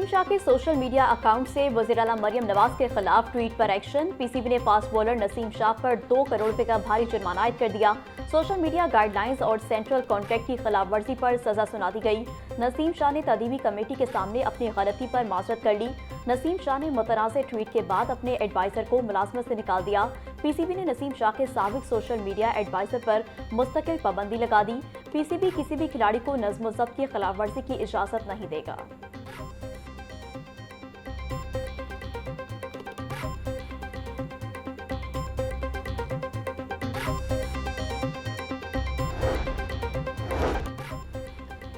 नसीम शाह के social media account से वज़ीर-ए-आला मरियम नवाज के खिलाफ ट्वीट पर एक्शन। पीसीबी ने फास्ट बॉलर नसीम शाह पर 2 करोड़ रुपए का भारी जुर्माना आयद कर दिया। सोशल मीडिया गाइडलाइंस और सेंट्रल कॉन्ट्रैक्ट की खिलाफवर्जी पर सजा सुना दी गई। नसीम शाह ने तदीबी कमेटी के सामने अपनी गलती पर माजरत कर ली। नसीम शाह ने मुतनाज़ ट्वीट के बाद अपने एडवाइजर को मुलाजमत से निकाल दिया। पीसीबी ने नसीम शाह के साबिक सोशल मीडिया एडवाइजर पर मुस्तकिल पाबंदी लगा दी। पीसीबी किसी भी खिलाड़ी को नज़्म व ज़ब्त की खिलाफवर्जी की इजाजत नहीं देगा।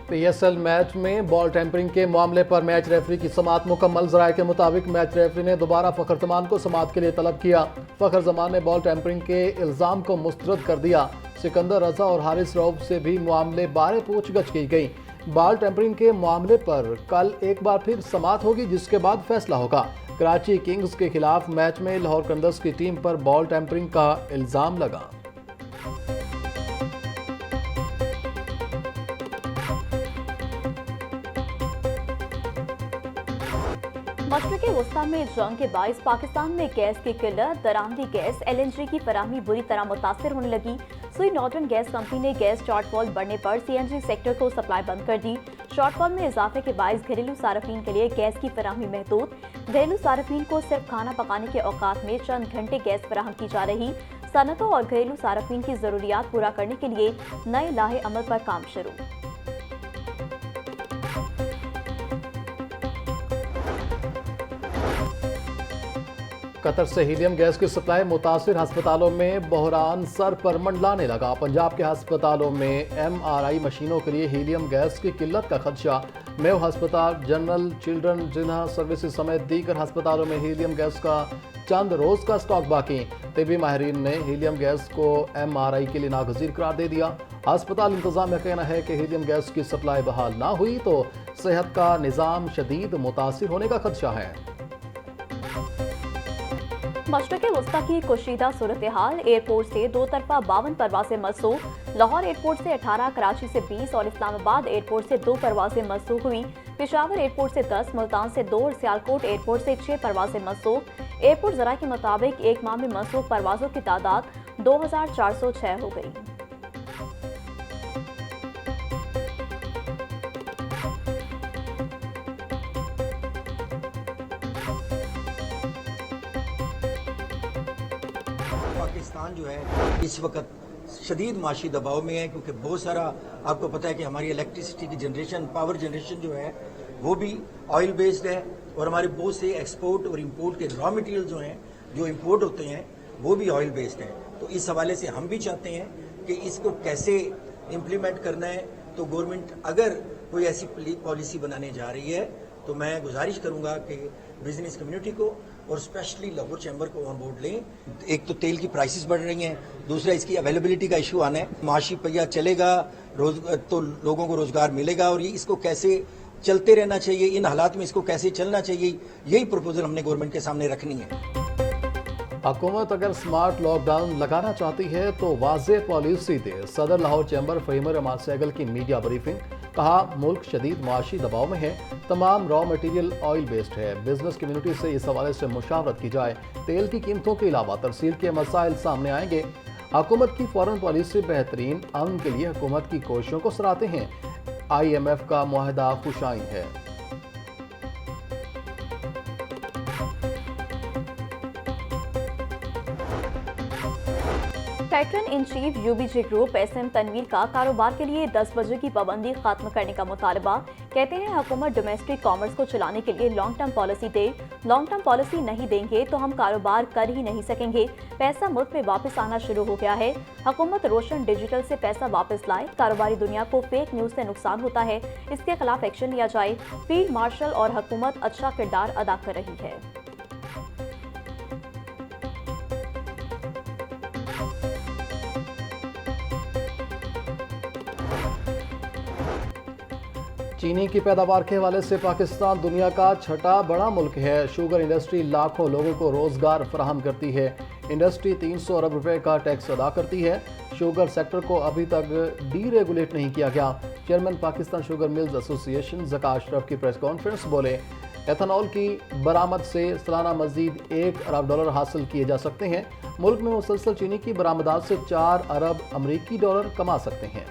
पीएसएल मैच में बॉल टेम्परिंग के मामले पर मैच रेफरी की समाअत मुकम्मल। ज़राए के मुताबिक मैच रेफरी ने दोबारा फ़खर जमान को समाअत के लिए तलब किया। फ़खर जमान ने बॉल टेम्परिंग के इल्ज़ाम को मुस्तरद कर दिया। सिकंदर रजा और हारिस रऊफ से भी मामले बारे पूछगछ की गई। बॉल टेम्परिंग के मामले पर कल एक बार फिर समाअत होगी, जिसके बाद फैसला होगा। कराची किंग्स के खिलाफ मैच में लाहौर कलंदर्स की टीम पर बॉल टेम्परिंग का इल्ज़ाम लगा। मशरिक़ वस्ता में जंग के बाइस पाकिस्तान में गैस की किल्लत, दरामदी गैस LNG की फराहमी बुरी तरह मुतासिर होने लगी। सुई नॉर्दर्न गैस कंपनी ने गैस शॉर्टफॉल बढ़ने पर CNG सेक्टर को सप्लाई बंद कर दी। शॉर्टफॉल में इजाफे के बाइस घरेलू सार्फिन के लिए गैस की फराहमी महदूद। घरेलू सार्फिन को सिर्फ खाना पकाने के औकात में चंद घंटे गैस फराहम की जा रही। सनतों और घरेलू सार्फिन की जरूरियात पूरा करने के लिए नए लाहे अमल पर काम शुरू। कतर से हीलियम गैस की सप्लाई मुतासिर अस्पतालों में बहरान सर पर मंडलाने लगा। पंजाब के अस्पतालों में MRI मशीनों के लिए हीलियम गैस की किल्लत का खदशा। मेव अस्पताल, जनरल चिल्ड्रन जिन्हा सर्विसेज समेत दीगर अस्पतालों में हीलियम गैस का चंद रोज का स्टॉक बाकी। तिबी माहिरीन ने हीलियम गैस को MRI के लिए नागजीर करार दे दिया। अस्पताल इंतजामिया का कहना है कि हीलियम गैस की सप्लाई बहाल ना हुई तो सेहत का निज़ाम शदीद मुतासिर होने का खदशा है। मशरिक़ वस्ता की कुशीदा सूरत हाल, एयरपोर्ट से 2 तरफा 52 परवासें मनसूख। लाहौर एयरपोर्ट से 18, कराची से 20 और इस्लामाबाद एयरपोर्ट से 2 परवासें मनसूख हुई। पेशावर एयरपोर्ट से 10, मुल्तान से 2 और सियालकोट एयरपोर्ट से 6 परवासें मनसूख। एयरपोर्ट ज़राए के मुताबिक एक माह में मनसूख परवाजों की तादाद 2406 हो गई। पाकिस्तान जो है इस वक्त शदीद माशी दबाव में है, क्योंकि बहुत सारा आपको पता है कि हमारी इलेक्ट्रिसिटी की जनरेशन, पावर जनरेशन जो है वो भी ऑयल बेस्ड है, और हमारे बहुत से एक्सपोर्ट और इंपोर्ट के रॉ मटेरियल जो हैं, जो इंपोर्ट होते हैं वो भी ऑयल बेस्ड है। तो इस हवाले से हम भी चाहते हैं कि इसको कैसे इम्प्लीमेंट करना है। तो गवर्नमेंट अगर कोई ऐसी पॉलिसी बनाने जा रही है तो मैं गुजारिश करूंगा कि बिजनेस कम्युनिटी को और स्पेशली लाहौर चैम्बर को ऑन बोर्ड लें। एक तो तेल की प्राइसेस बढ़ रही हैं, दूसरा इसकी अवेलेबिलिटी का इशू आना है। माशी पहिया चलेगा तो लोगों को रोजगार मिलेगा, और ये इसको कैसे चलते रहना चाहिए, इन हालात में इसको कैसे चलना चाहिए, यही प्रपोजल हमने गवर्नमेंट के सामने रखनी है। हुकूमत अगर स्मार्ट लॉकडाउन लगाना चाहती है तो वाज़े पॉलिसी दे। सदर लाहौर चैम्बर फ़हीम रहमान सहगल की मीडिया ब्रीफिंग। कहा, मुल्क शदीद माशी दबाव में है, तमाम रॉ मटेरियल ऑयल बेस्ड है। बिजनेस कम्युनिटी से इस हवाले से मुशावरत की जाए। तेल की कीमतों के अलावा तरसील के मसाइल सामने आएंगे। हुकूमत की फॉरेन पॉलिसी बेहतरीन, अमन के लिए हुकूमत की कोशिशों को सराहते हैं। IMF का मुआहदा खुशाइन है। Patron in chief UBJ group SM Tanveer का कारोबार के लिए 10 बजे की पाबंदी खत्म करने का मुतालबा। कहते हैं हुकूमत डोमेस्टिक कॉमर्स को चलाने के लिए लॉन्ग टर्म पॉलिसी दे। लॉन्ग टर्म पॉलिसी नहीं देंगे तो हम कारोबार कर ही नहीं सकेंगे। पैसा मुल्क में वापस आना शुरू हो गया है। हुकूमत रोशन डिजिटल से पैसा वापस लाए। कारोबारी दुनिया को फेक न्यूज से नुकसान होता है, इसके खिलाफ एक्शन लिया जाए। फील्ड मार्शल और हुकूमत अच्छा किरदार अदा कर रही है। चीनी की पैदावार के हवाले से पाकिस्तान दुनिया का छठा बड़ा मुल्क है। शुगर इंडस्ट्री लाखों लोगों को रोजगार फराहम करती है। इंडस्ट्री 300 अरब रुपए का टैक्स अदा करती है। शुगर सेक्टर को अभी तक डीरेगुलेट नहीं किया गया। Chairman Pakistan sugar mills association Zaka Ashraf की प्रेस कॉन्फ्रेंस बोले, एथेनॉल की बरामद से सालाना मजीद $1 अरब हासिल किए जा सकते हैं। मुल्क में मुसलसल चीनी की बरामदात से $4 अरब अमरीकी डॉलर कमा सकते हैं।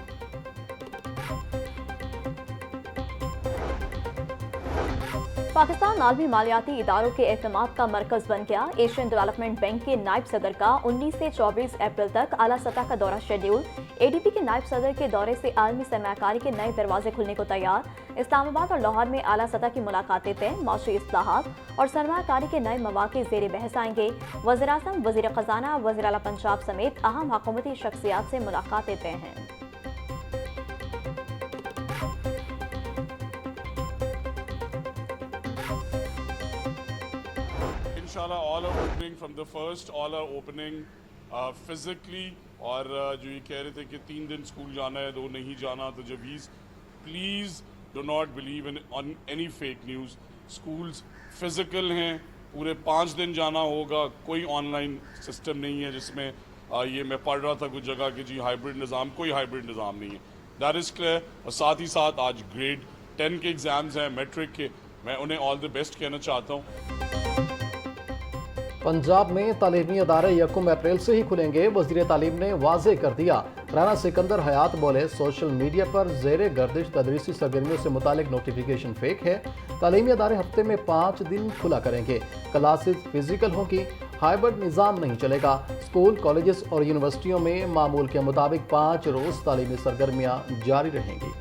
पाकिस्तान आलमी मालियाती इदारों के एतमाद का मरकज बन गया। एशियन डेवलपमेंट बैंक के नायब सदर का 19 से 24 अप्रैल तक आला सतह का दौरा शेड्यूल। ADB के नायब सदर के दौरे से आलमी सरमायाकारी के नए दरवाजे खुलने को तैयार। इस्लामाबाद और लाहौर में आला सतह की मुलाकातें तय। माशी इस्लाहात और सरमायाकारी के नए मौक़े ज़ेर बहस आएंगे। वज़ीर-ए-आज़म, वज़ीर ख़ज़ाना, वज़ीर आला पंजाब समेत अहम हुकूमती शख्सियात से मुलाकातें तय हैं। Inshallah, all are opening from the first, all are opening physically. और जो ये कह रहे थे कि 3 दिन स्कूल जाना है, 2 नहीं जाना, तो जवीज़ please do not believe in on any fake news. Schools physical हैं, पूरे 5 दिन जाना होगा। कोई ऑनलाइन सिस्टम नहीं है जिसमें ये मैं पढ़ रहा था कुछ जगह कि जी हाइब्रिड निज़ाम, कोई हाइब्रिड निज़ाम नहीं है। That is clear. और साथ ही साथ आज ग्रेड 10 के एग्ज़ाम्स हैं, मैट्रिक के, मैं उन्हें ऑल द बेस्ट कहना चाहता हूँ। पंजाब में तालीमी अदारे 1 अप्रैल से ही खुलेंगे। वज़ीर तालीम ने वाज़े कर दिया। राना सिकंदर हयात बोले, सोशल मीडिया पर ज़ेरे गर्दिश तदरीसी सरगर्मियों से मुतालिक नोटिफिकेशन फेक है। तालीमी अदारे हफ्ते में 5 दिन खुला करेंगे। क्लासेस फिजिकल होंगी, हाइब्रिड निज़ाम नहीं चलेगा। स्कूल, कॉलेजेस और यूनिवर्सिटियों में मामूल के मुताबिक 5 रोज़ तालीमी सरगर्मियाँ जारी रहेंगी।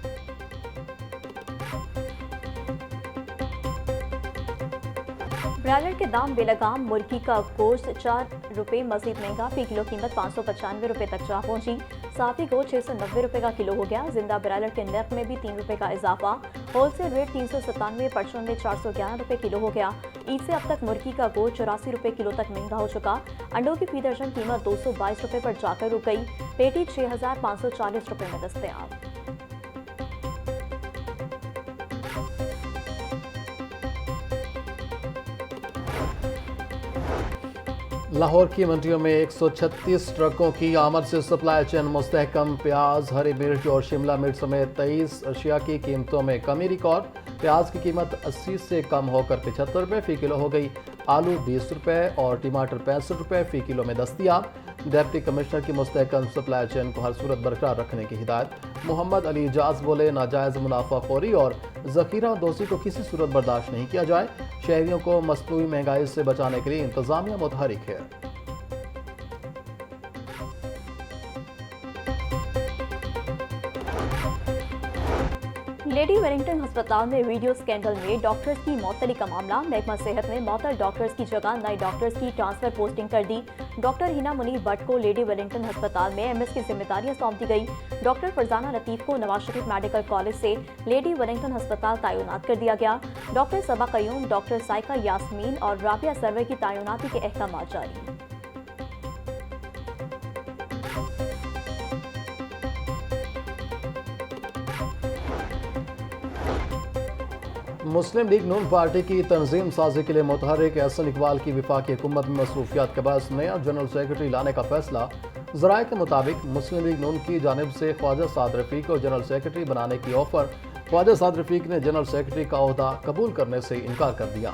ब्रायलर के दाम बेलगाम। मुर्गी का गोश्त ₹4 मजीद महंगा। फी किलो कीमत ₹595 तक जा पहुंची। साफी गोश्त ₹690 का किलो हो गया। जिंदा ब्रायलर के नर्क में भी ₹3 का इजाफा। होलसेल रेट 397, परचून में ₹411 किलो हो गया। ईद से अब तक मुर्गी का गोश्त ₹84 किलो तक महंगा हो चुका। अंडों की फी दर्जन कीमत ₹222 पर जाकर रुक गई। पेटी ₹6540 में दस्तयाब। लाहौर की मंडियों में 136 ट्रकों की आमद से सप्लाई चेन मुस्तहकम। प्याज, हरी मिर्च और शिमला मिर्च समेत 23 अशिया की कीमतों में कमी रिकॉर्ड। प्याज की कीमत 80 से कम होकर ₹75 फी किलो हो गई। आलू ₹20 और टमाटर ₹65 फी किलो में दस्तयाब। डिप्टी कमिश्नर की मुस्तहकम सप्लाई चेन को हर सूरत बरकरार रखने की हिदायत। मोहम्मद अली इजाज बोले, नाजायज़ मुनाफाखोरी और ज़ख़ीरा दोज़ी को किसी सूरत बर्दाश्त नहीं किया जाए। शहरियों को मसनूई महंगाई से बचाने के लिए इंतजामिया मुतहरिक है। लेडी वेलिंगटन अस्पताल में वीडियो स्कैंडल में डॉक्टर्स की मौतली का मामला। महकमा सेहत ने मौतल डॉक्टर्स की जगह नए डॉक्टर्स की ट्रांसफर पोस्टिंग कर दी। डॉक्टर हिना मुनीर भट्ट को लेडी वेलिंगटन अस्पताल में MS की जिम्मेदारियां सौंप दी गई। डॉक्टर फरजाना लतीफ को नवाज शरीफ मेडिकल कॉलेज से लेडी वेलिंगटन अस्पताल तैनात कर दिया गया। डॉक्टर सबा कयूम, डॉक्टर साइका यास्मीन और राबिया सरवर की तैनाती के अहकाम जारी। मुस्लिम लीग नून पार्टी की तंजीम साजी के लिए मुतहर्रिक एहसन इकबाल की वफाकी हुकूमत में मसरूफियात के बाद नया जनरल सेक्रेटरी लाने का फैसला। ज़राए के मुताबिक मुस्लिम लीग नून की जानिब से ख्वाजा साद रफ़ीक को जनरल सेक्रेटरी बनाने की ऑफर ख्वाजा साद रफ़ीक ने जनरल सेक्रेटरी का ओहदा कबूल करने से इनकार कर दिया।